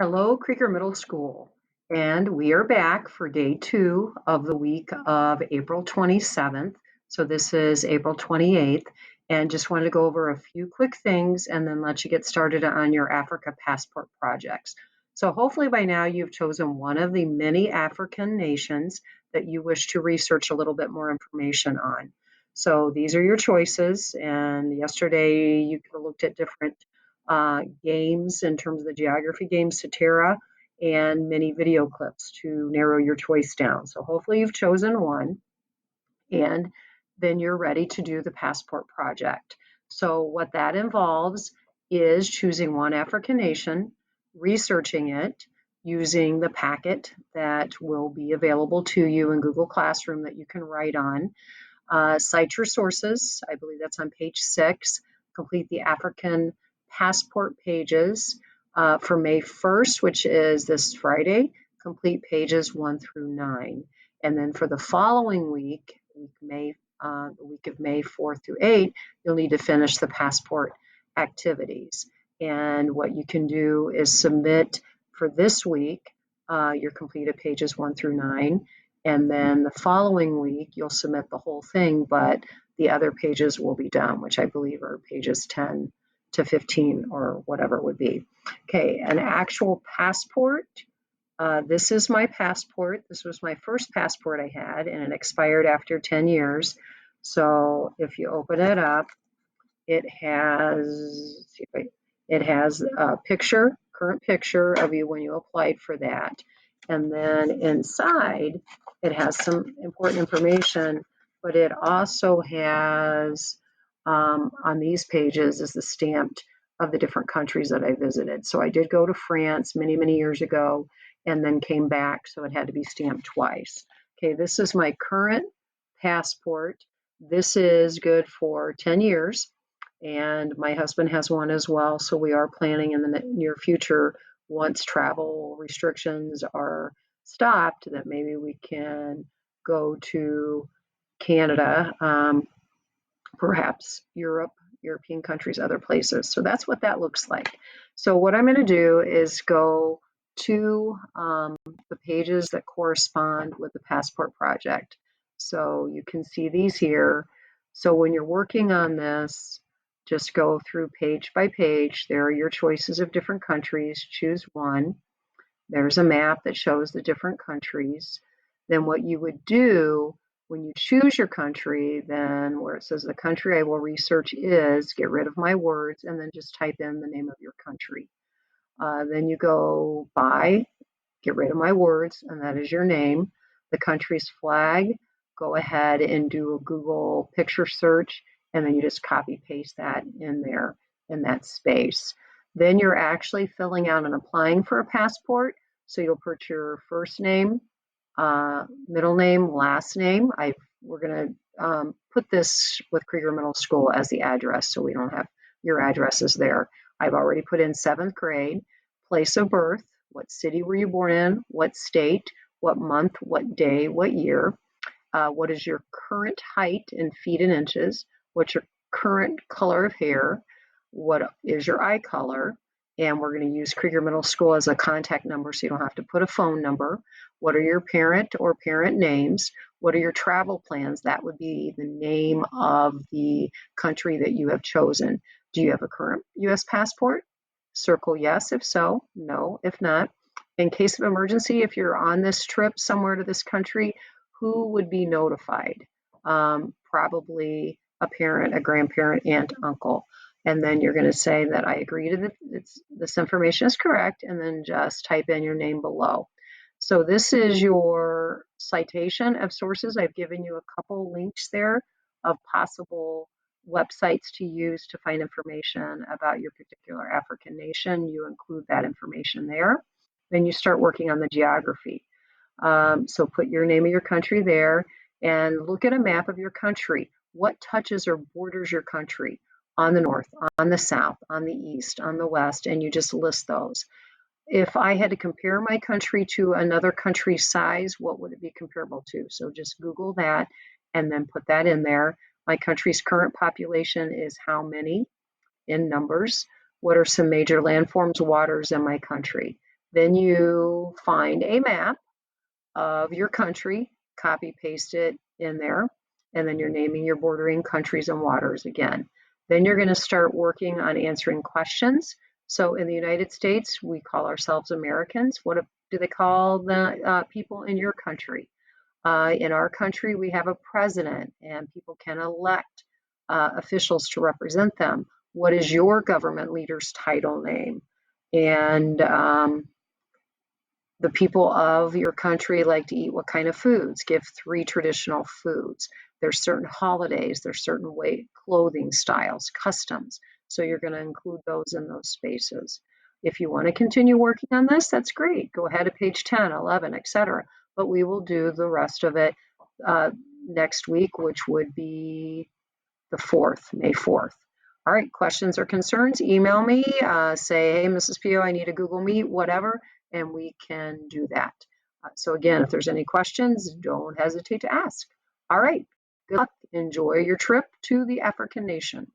Hello, Creeker Middle School, and we are back for day 2 of the week of April 27th. So this is April 28th, and just wanted to go over a few quick things and then let you get started on your Africa passport projects. So hopefully by now you've chosen one of the many African nations that you wish to research a little bit more information on. So these are your choices, and yesterday you could have looked at different games in terms of the geography games, Satira, and many video clips to narrow your choice down. So hopefully you've chosen one, and then you're ready to do the passport project. So what that involves is choosing one African nation, researching it, using the packet that will be available to you in Google Classroom that you can write on. Cite your sources. I believe that's on page 6. Complete the African passport pages for May 1st, which is this Friday. Complete pages 1 through 9. And then for the following week, the week of May 4th through 8th, you'll need to finish the passport activities. And what you can do is submit for this week your completed pages 1 through 9. And then the following week, you'll submit the whole thing, but the other pages will be done, which I believe are pages 10 to 15 or whatever it would be. Okay, an actual passport. This is my passport. This was my first passport I had, and it expired after 10 years. So if you open it up, it has a picture, current picture of you when you applied for that. And then inside, it has some important information, but it also has, on these pages, is the stamped of the different countries that I visited. So I did go to France many, many years ago and then came back, so it had to be stamped twice. Okay, this is my current passport. This is good for 10 years. And my husband has one as well. So we are planning in the near future, once travel restrictions are stopped, that maybe we can go to Canada, perhaps Europe, European countries, other places. So that's what that looks like. So what I'm going to do is go to the pages that correspond with the passport project. So you can see these here. So when you're working on this, just go through page by page. There are your choices of different countries. Choose one. There's a map that shows the different countries. Then what you would do when you choose your country, then where it says the country I will research is, get rid of my words and then just type in the name of your country. Then you go by, get rid of my words, and that is your name. The country's flag, go ahead and do a Google picture search, and then you just copy paste that in there in that space. Then you're actually filling out and applying for a passport. So you'll put your first name, middle name, last name. We're going to put this with Creeker Middle School as the address, so we don't have your addresses there. I've already put in 7th grade, place of birth, what city were you born in, what state, what month, what day, what year, what is your current height in feet and inches, what's your current color of hair, what is your eye color, and we're going to use Creeker Middle School as a contact number so you don't have to put a phone number. What are your parent or parent names? What are your travel plans? That would be the name of the country that you have chosen. Do you have a current U.S. passport? Circle yes if so, no if not. In case of emergency, if you're on this trip somewhere to this country, who would be notified? Probably a parent, a grandparent, aunt, uncle. And then you're going to say that I agree to this information is correct, and then just type in your name below. So this is your citation of sources. I've given you a couple links there of possible websites to use to find information about your particular African nation. You include that information there. Then you start working on the geography. So put your name of your country there and look at a map of your country. What touches or borders your country on the north, on the south, on the east, on the west, and you just list those. If I had to compare my country to another country's size, what would it be comparable to? So just Google that and then put that in there. My country's current population is how many in numbers? What are some major landforms, waters in my country? Then you find a map of your country, copy paste it in there, and then you're naming your bordering countries and waters again. Then you're going to start working on answering questions. So in the United States, we call ourselves Americans. What do they call the people in your country? In our country, we have a president, and people can elect officials to represent them. What is your government leader's title name? And the people of your country like to eat what kind of foods? Give 3 traditional foods. There's certain holidays, there's certain clothing styles, customs. So you're going to include those in those spaces. If you want to continue working on this, that's great. Go ahead to page 10, 11, etc. But we will do the rest of it next week, which would be the 4th, May 4th. All right, questions or concerns, email me, say, hey, Mrs. Pio, I need a Google Meet, whatever, and we can do that. So again, if there's any questions, don't hesitate to ask. All right, good luck. Enjoy your trip to the African nation.